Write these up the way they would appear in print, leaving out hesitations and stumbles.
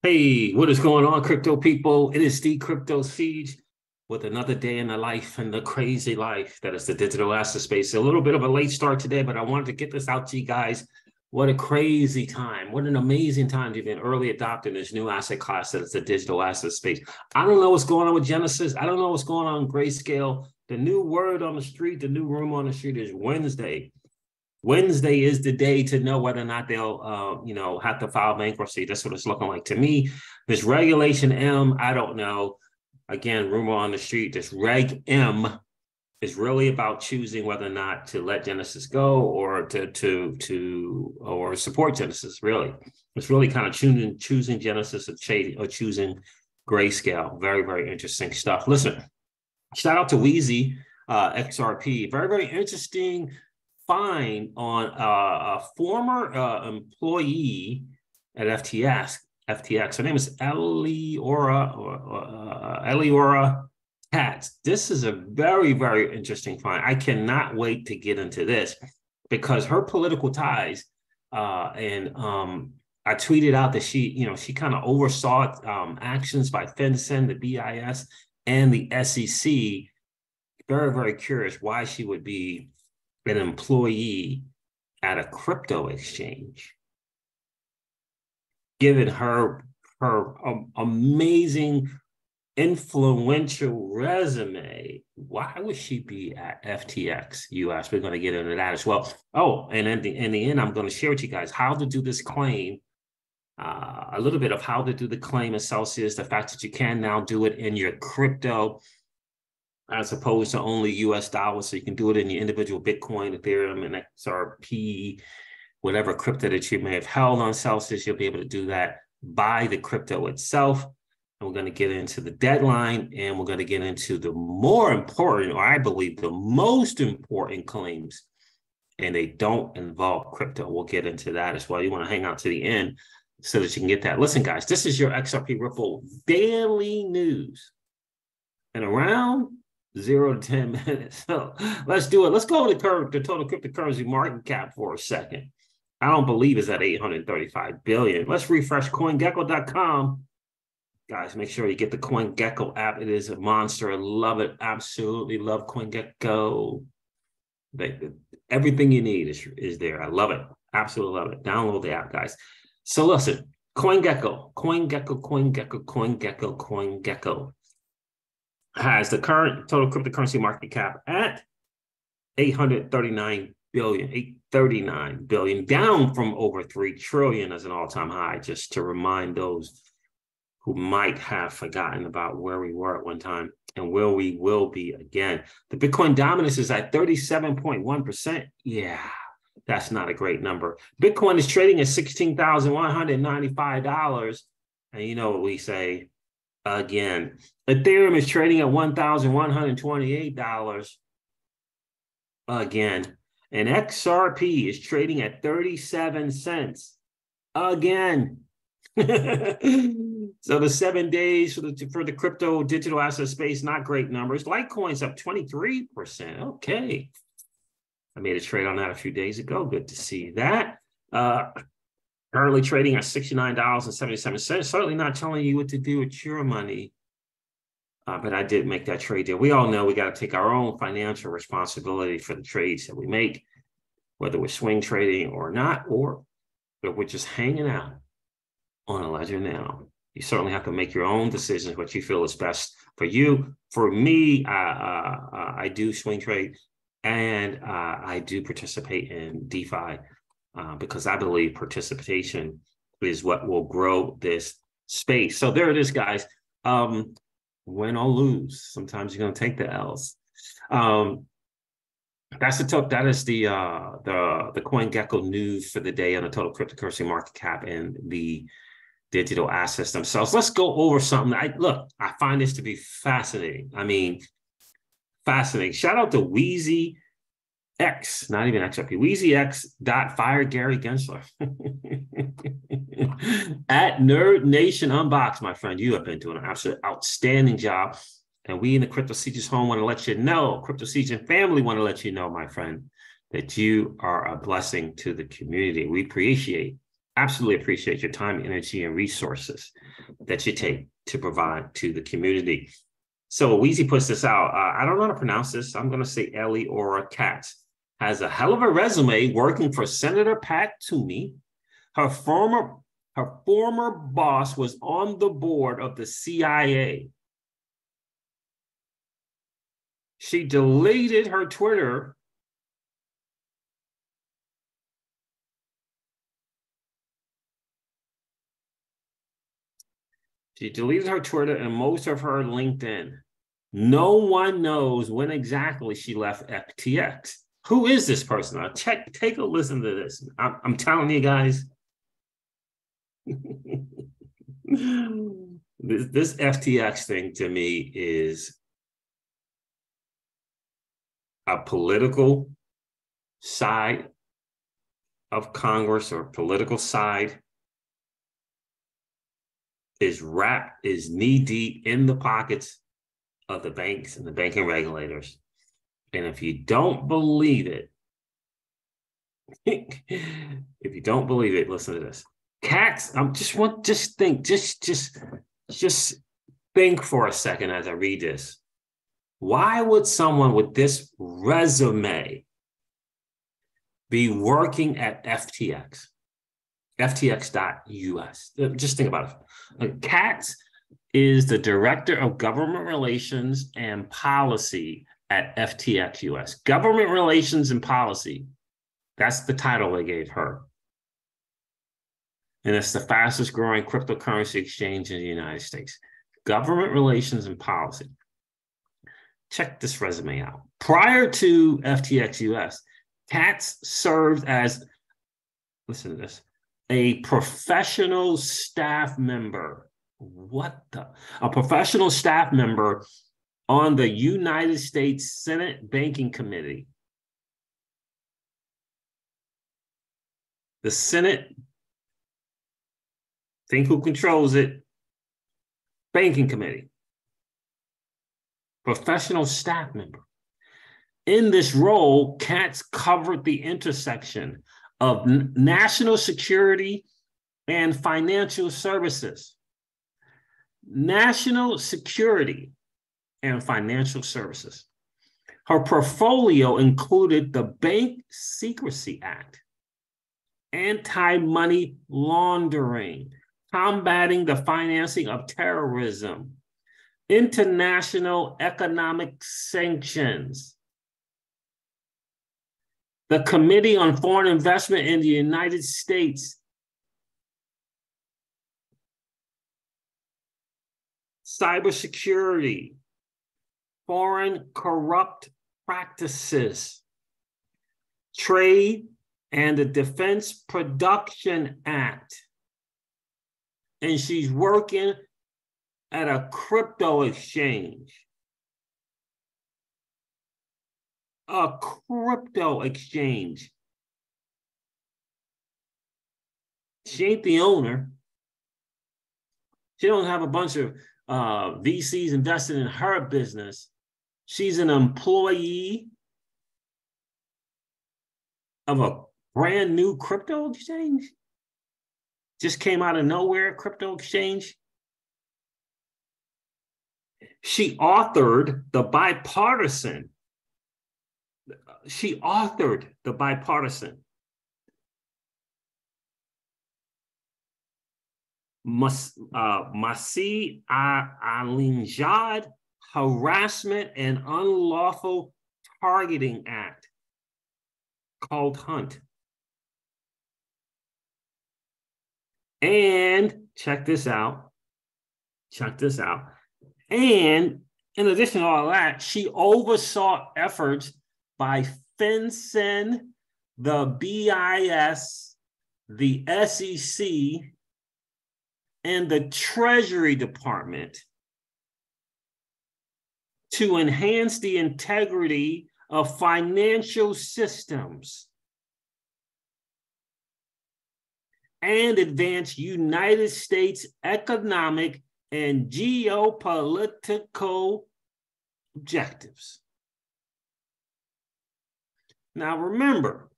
Hey, what is going on, crypto people? It is the Crypto Siege with another day in the life and the crazy life that is the digital asset space. A little bit of a late start today, but I wanted to get this out to you guys. What a crazy time. What an amazing time to be an early adopter in this new asset class that is the digital asset space. I don't know what's going on with Genesis. I don't know what's going on in Grayscale. The new word on the street, the new rumor on the street is Wednesday. Wednesday is the day to know whether or not they'll, have to file bankruptcy. That's what it's looking like to me. This Regulation M, I don't know. Again, rumor on the street, this Reg M is really about choosing whether or not to let Genesis go or or support Genesis. Really, it's really kind of choosing Genesis or choosing Grayscale. Very, very interesting stuff. Listen, shout out to Wheezy XRP. Very, very interesting find on a former employee at FTX. Her name is Eliora Katz. This is a very, very interesting find. I cannot wait to get into this because her political ties and I tweeted out that she kind of oversaw actions by FinCen, the BIS, and the SEC. Very, very curious why she would be an employee at a crypto exchange. Given her amazing, influential resume, why would she be at FTX US? We're going to get into that as well. Oh, and in the end, I'm going to share with you guys how to do this claim, a little bit of how to do the claim in Celsius, the fact that you can now do it in your crypto as opposed to only US dollars. So you can do it in your individual Bitcoin, Ethereum, and XRP, whatever crypto that you may have held on Celsius. You'll be able to do that by the crypto itself. And we're going to get into the deadline, and we're going to get into the more important, or I believe the most important claims, and they don't involve crypto. We'll get into that as well. You want to hang out to the end so that you can get that. Listen, guys, this is your XRP Ripple daily news. And around 0 to 10 minutes. So let's do it. Let's go to the total cryptocurrency market cap for a second. I don't believe it's at 835 billion. Let's refresh CoinGecko.com. Guys, make sure you get the CoinGecko app. It is a monster. I love it. Absolutely love CoinGecko. Everything you need is there. I love it. Absolutely love it. Download the app, guys. So listen, CoinGecko has the current total cryptocurrency market cap at 839 billion, down from over 3 trillion as an all-time high, just to remind those who might have forgotten about where we were at one time and where we will be again. The Bitcoin dominance is at 37.1%. Yeah, that's not a great number. Bitcoin is trading at $16,195. And you know what we say again. Ethereum is trading at $1,128 again. And XRP is trading at 37 cents again. So the 7 days for the crypto digital asset space, not great numbers. Litecoin's up 23%. Okay. I made a trade on that a few days ago. Good to see that. Currently trading at $69.77. Certainly not telling you what to do with your money. But I did make that trade deal. We all know we got to take our own financial responsibility for the trades that we make, whether we're swing trading or not, or if we're just hanging out on a ledger now. You certainly have to make your own decisions, what you feel is best for you. For me, I do swing trade, and I do participate in DeFi because I believe participation is what will grow this space. So there it is, guys. Win or lose, sometimes you're going to take the L's. That is the CoinGecko news for the day on the total cryptocurrency market cap and the digital assets themselves. Let's go over something. I find this to be fascinating. I mean, fascinating. Shout out to Wheezy X, not even XRP, Wheezy X fired Gary Gensler. At Nerd Nation Unboxed, my friend, you have been doing an absolute outstanding job. And we in the Crypto Siege's home want to let you know, Crypto Siege and family want to let you know, my friend, that you are a blessing to the community. We appreciate Absolutely appreciate your time, energy, and resources that you take to provide to the community. So Weezy puts this out. I don't know how to pronounce this. I'm going to say Ellie or Katz. Has a hell of a resume working for Senator Pat Toomey. Her former boss was on the board of the CIA. She deleted her Twitter. She deleted her Twitter and most of her LinkedIn. No one knows when exactly she left FTX. Who is this person? Take a listen to this. I'm telling you guys. this FTX thing to me is a political side of Congress or political side is knee deep in the pockets of the banks and the banking regulators. And if you don't believe it, listen to this. Cats, just think for a second as I read this. Why would someone with this resume be working at FTX? FTX.US. Just think about it. Katz is the Director of Government Relations and Policy at FTX US. Government Relations and Policy. That's the title they gave her. And it's the fastest growing cryptocurrency exchange in the United States. Government Relations and Policy. Check this resume out. Prior to FTX US, Katz served as, listen to this, a professional staff member. A professional staff member on the United States Senate Banking Committee. The Senate, think who controls it? Banking Committee. Professional staff member. In this role, Katz covered the intersection of national security and financial services. National security and financial services. Her portfolio included the Bank Secrecy Act, anti-money laundering, combating the financing of terrorism, international economic sanctions, the Committee on Foreign Investment in the United States, cybersecurity, foreign corrupt practices, trade, and the Defense Production Act. And she's working at a crypto exchange. A crypto exchange. She ain't the owner. She don't have a bunch of VCs invested in her business. She's an employee of a brand new crypto exchange. Just came out of nowhere, crypto exchange. She authored the bipartisan. Masih Alinejad Harassment and Unlawful Targeting Act, called Hunt. And check this out. And in addition to all that, she oversaw efforts by FinCen, the BIS, the SEC, and the Treasury Department to enhance the integrity of financial systems and advance United States economic and geopolitical objectives. Now remember,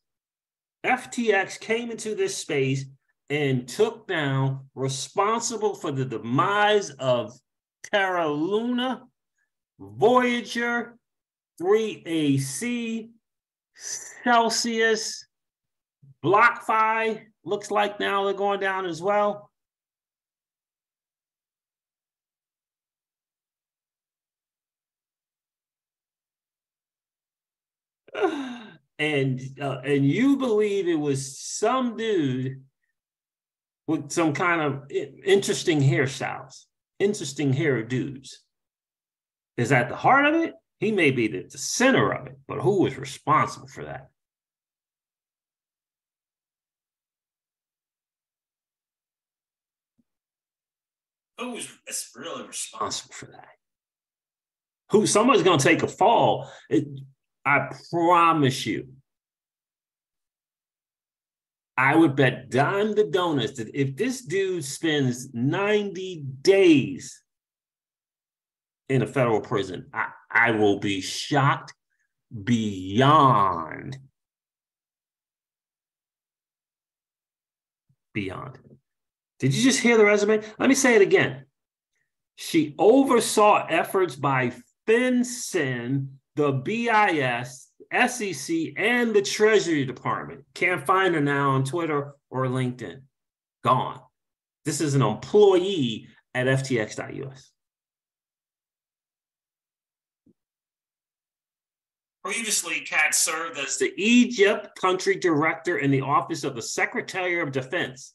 FTX came into this space and took down, responsible for the demise of Terra Luna, Voyager, 3AC, Celsius, BlockFi, looks like now they're going down as well. And you believe it was some dude with some kind of interesting hairstyles, interesting hairdos. Is at the heart of it? He may be the center of it, but who was responsible for that? Who was really responsible for that? Who? Someone's going to take a fall. I promise you. I would bet dime to donuts that if this dude spends 90 days in a federal prison, I will be shocked beyond. Did you just hear the resume? Let me say it again. She oversaw efforts by FinCen, the BIS, SEC, and the Treasury Department. Can't find her now on Twitter or LinkedIn. Gone. This is an employee at FTX.us. Previously, Kat served as the Egypt country director in the office of the Secretary of Defense.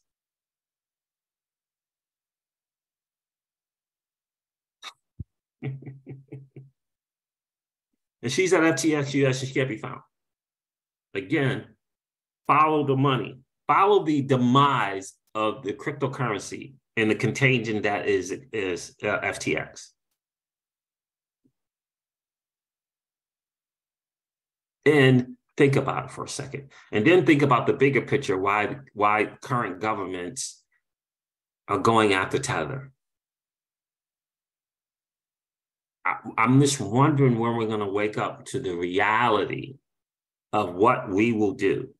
And she's at FTX US, she can't be found. Again, follow the money, follow the demise of the cryptocurrency and the contagion that is FTX. And think about it for a second. And then think about the bigger picture, why current governments are going after Tether. I'm just wondering when we're going to wake up to the reality of what we will do.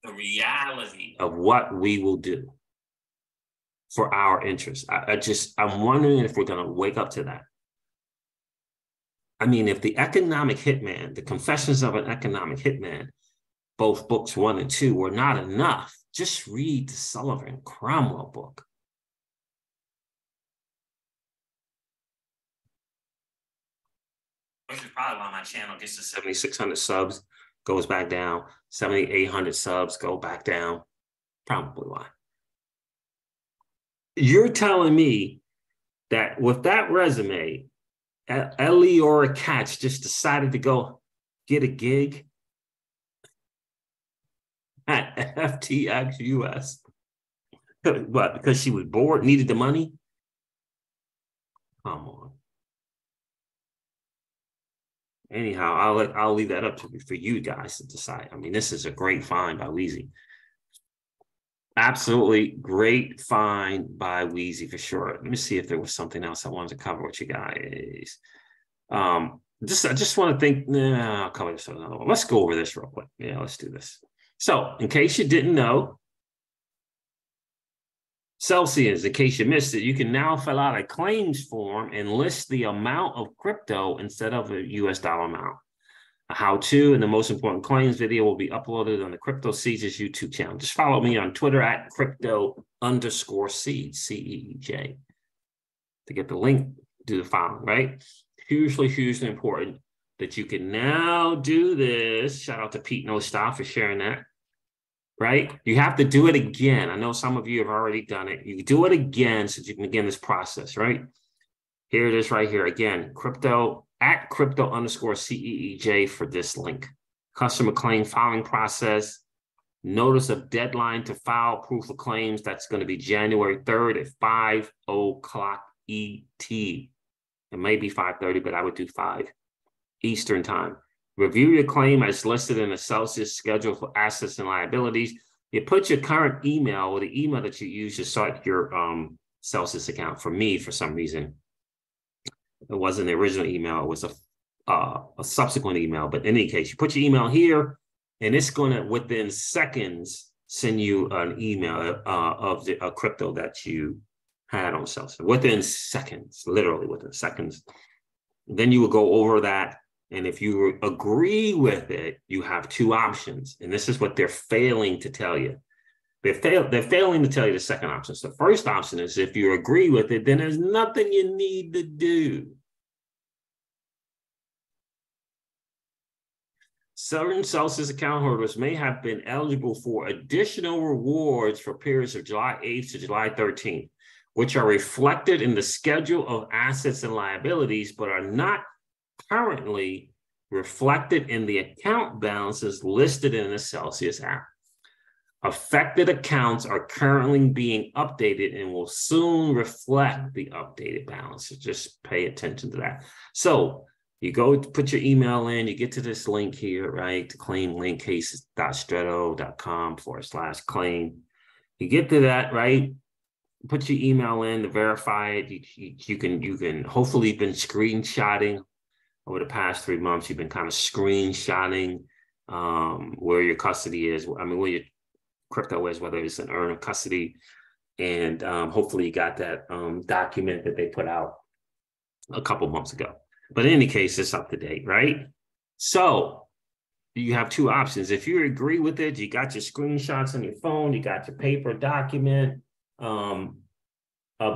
The reality of what we will do for our interests. I'm wondering if we're going to wake up to that. I mean, if the economic hitman, the Confessions of an Economic Hitman, both books 1 and 2 were not enough, just read the Sullivan Cromwell book. Which is probably why my channel gets to 7,600 subs, goes back down, 7,800 subs, go back down. Probably why. You're telling me that with that resume, Eliora Katz just decided to go get a gig at FTX US. What, because she was bored, needed the money? Come on. Anyhow, I'll leave that up for you guys to decide. I mean, this is a great find by Weezy. Absolutely great find by Weezy for sure. Let me see if there was something else I wanted to cover with you guys. I just want to think. Nah, I'll cover this another one. Let's go over this real quick. Yeah, let's do this. So, in case you didn't know, Celsius, in case you missed it, you can now fill out a claims form and list the amount of crypto instead of a US dollar amount. A how-to and the most important claims video will be uploaded on the Crypto Seeds YouTube channel. Just follow me on Twitter at crypto_seeds, CEEJ, to get the link, do the following, right? Hugely important that you can now do this. Shout out to Pete No Stop for sharing that. Right? You have to do it again. I know some of you have already done it. You do it again so that you can begin this process, right? Here it is right here. Again, crypto_CEEJ for this link. Customer claim filing process. Notice of deadline to file proof of claims. That's going to be January 3rd at 5:00 ET. It may be 5:30, but I would do 5 Eastern time. Review your claim as listed in the Celsius schedule for assets and liabilities. You put your current email or the email that you use to start your Celsius account. For me, for some reason, it wasn't the original email. It was a subsequent email. But in any case, you put your email here, and it's going to, within seconds, send you an email of the crypto that you had on Celsius. Within seconds, literally within seconds. Then you will go over that. And if you agree with it, you have two options. And this is what they're failing to tell you. They're failing to tell you the second option. So the first option is if you agree with it, then there's nothing you need to do. Certain Celsius account holders may have been eligible for additional rewards for periods of July 8th to July 13th, which are reflected in the schedule of assets and liabilities, but are not currently reflected in the account balances listed in the Celsius app. Affected accounts are currently being updated and will soon reflect the updated balances. Just pay attention to that. So you go to put your email in, you get to this link here, right? The claim link cases.strato.com/claim. You get to that, right? Put your email in to verify it. You can hopefully been screenshotting over the past 3 months. You've been kind of screenshotting where your custody is. I mean, where your crypto is, whether it's an earn or custody. And hopefully you got that document that they put out a couple months ago. But in any case, it's up to date, right? So you have two options. If you agree with it, you got your screenshots on your phone, you got your paper document of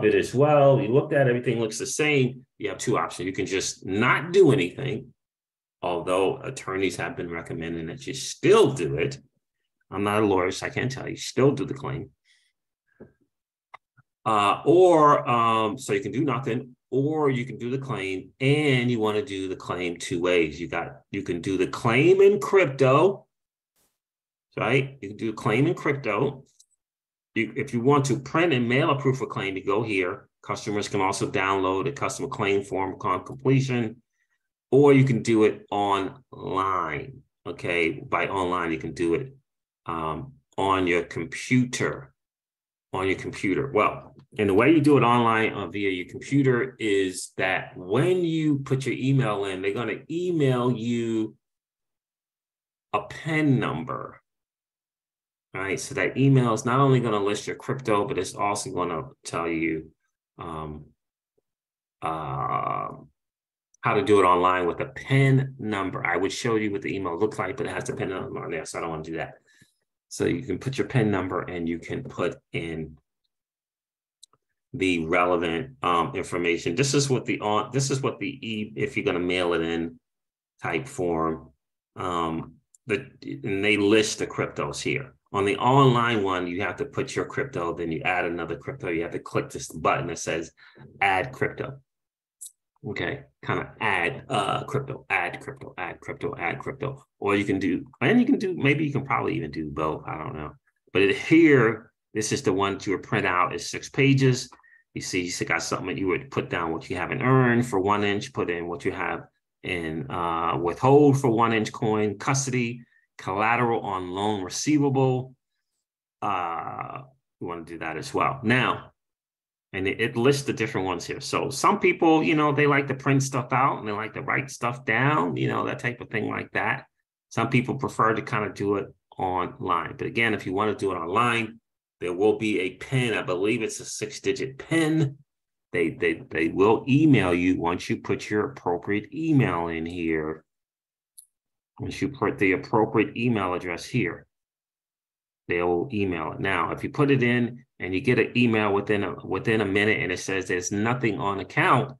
it as well. You looked at everything, looks the same. You have two options. You can just not do anything, although attorneys have been recommending that you still do it. I'm not a lawyer, so I can't tell you. Still do the claim. So you can do nothing, or you can do the claim, and you want to do the claim two ways. You can do the claim in crypto, right? You can do a claim in crypto. If you want to print and mail a proof of claim, you go here. Customers can also download a customer claim form upon completion, or you can do it online. Okay, by online, you can do it on your computer. Well, and the way you do it online via your computer is that when you put your email in, they're going to email you a PIN number. All right, so that email is not only going to list your crypto, but it's also going to tell you how to do it online with a PIN number. I would show you what the email looks like, but it has a PIN number on there, so I don't want to do that. So you can put your PIN number and you can put in the relevant information. This is what if you're going to mail it in type form, and they list the cryptos here. On the online one, you have to put your crypto, then you add another crypto. You have to click this button that says add crypto. Okay, kind of add crypto, add crypto, add crypto, add crypto. Or you can do, maybe you can probably even do both. I don't know. But here, this is the one that you would print out. It's 6 pages. You see, you got something that you would put down what you haven't earned for 1 inch, put in what you have in withhold for 1 inch coin, custody, collateral on loan receivable. You want to do that as well. Now, and it lists the different ones here. So some people, they like to print stuff out and they like to write stuff down, that type of thing like that. Some people prefer to kind of do it online. But again, if you want to do it online, there will be a PIN. I believe it's a 6-digit PIN. They will email you once you put your appropriate email in here. Once you put the appropriate email address here, they'll email it. Now, if you put it in and you get an email within a minute and it says there's nothing on account,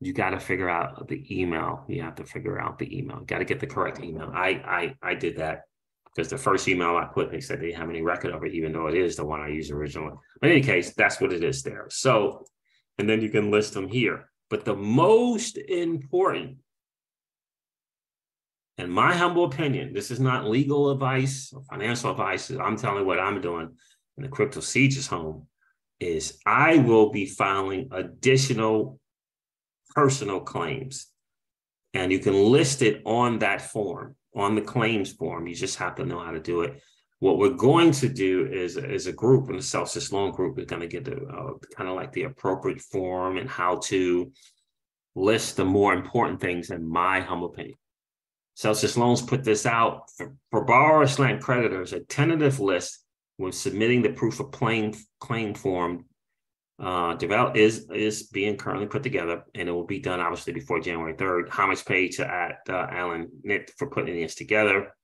you got to figure out the email. You have to figure out the email. You got to get the correct email. I did that because the first email I put, they said they didn't have any record of it, even though it is the one I used originally. But in any case, that's what it is there. So, and then you can list them here. But the most important, in my humble opinion, this is not legal advice or financial advice. I'm telling you what I'm doing in the Crypto Siege's home is I will be filing additional personal claims. And you can list it on that form, on the claims form. You just have to know how to do it. What we're going to do is a group, in the Celsius Loan Group, is going to get the kind of like the appropriate form and how to list the more important things in my humble opinion. Celsius Loans put this out for borrowers / creditors. A tentative list when submitting the proof of claim form is being currently put together, and it will be done obviously before January 3rd. Homage paid to Alan Nitt for putting this together.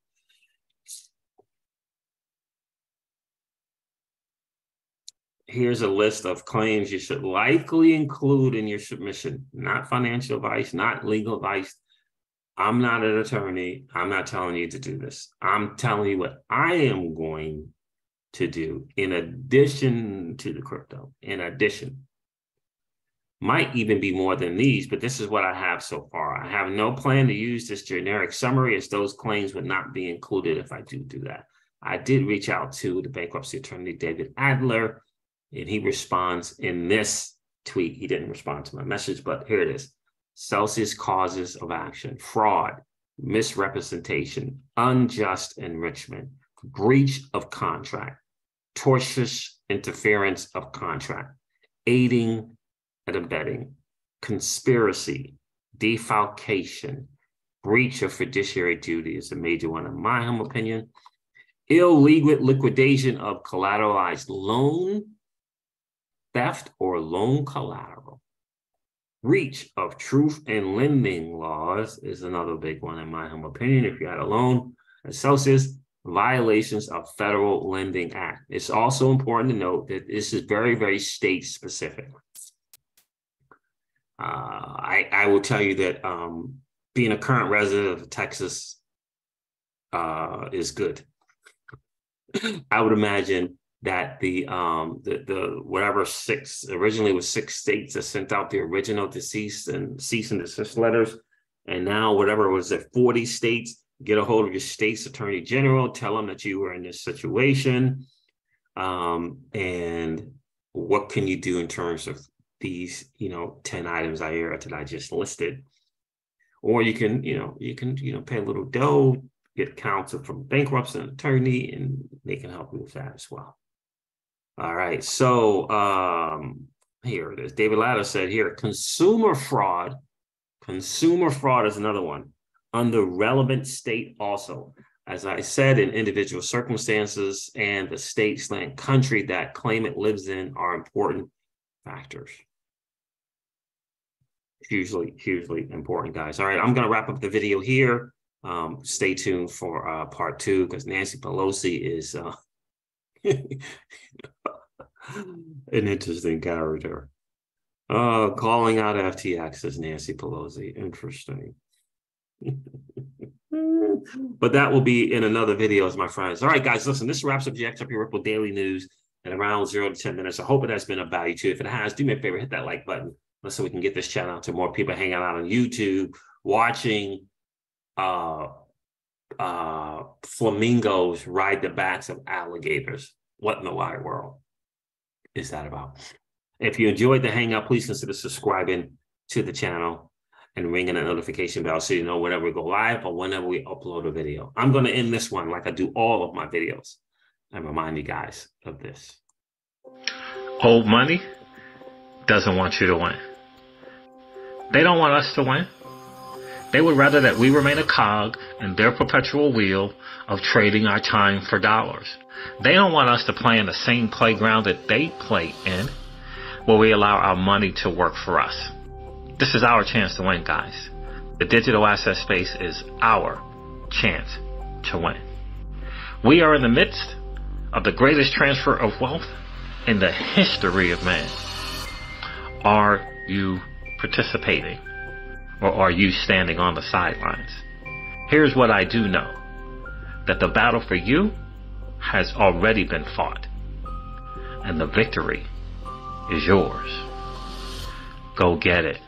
Here's a list of claims you should likely include in your submission. Not financial advice, not legal advice. I'm not an attorney. I'm not telling you to do this. I'm telling you what I am going to do in addition to the crypto. In addition. Might even be more than these, but this is what I have so far. I have no plan to use this generic summary, as those claims would not be included if I do that. I did reach out to the bankruptcy attorney, David Adler, and he responds in this tweet. He didn't respond to my message, but here it is. Celsius causes of action: fraud, misrepresentation, unjust enrichment, breach of contract, tortious interference of contract, aiding and abetting, conspiracy, defalcation, breach of fiduciary duty is a major one in my humble opinion, illegal liquidation of collateralized loan, theft or loan collateral, breach of truth in lending laws is another big one in my humble opinion. If you had a loan at Celsius, violations of Federal Lending Act. It's also important to note that this is very, very state specific. I will tell you that being a current resident of Texas is good. I would imagine that the whatever originally was 6 states that sent out the original cease and desist letters, and now whatever was at 40 states, get a hold of your state's attorney general, tell them that you were in this situation, and what can you do in terms of these 10 items that I just listed. Or you can pay a little dough, get counsel from bankruptcy and attorney, and they can help you with that as well. All right, so here it is. David Latter said here, consumer fraud is another one under relevant state also. As I said, in individual circumstances and the state / country that claimant lives in are important factors. Hugely important, guys. All right, I'm going to wrap up the video here. Stay tuned for part 2, because Nancy Pelosi is an interesting character. Calling out FTX as Nancy Pelosi. Interesting. But that will be in another video, my friends. All right, guys, listen, this wraps up the XRP Ripple Daily News in around 0 to 10 minutes. I hope it has been of value to you. If it has, do me a favor, hit that like button so we can get this channel out to more people hanging out on YouTube, watching flamingos ride the backs of alligators. What in the wide world is that about? If you enjoyed the hangout, please consider subscribing to the channel and ringing the notification bell so you know whenever we go live or whenever we upload a video. I'm going to end this one like I do all of my videos and remind you guys of this. Old money doesn't want you to win. They don't want us to win. They would rather that we remain a cog in their perpetual wheel of trading our time for dollars. They don't want us to play in the same playground that they play in, where we allow our money to work for us. This is our chance to win, guys. The digital asset space is our chance to win. We are in the midst of the greatest transfer of wealth in the history of man. Are you participating, or are you standing on the sidelines? Here's what I do know, that the battle for you has already been fought, and the victory is yours. Go get it.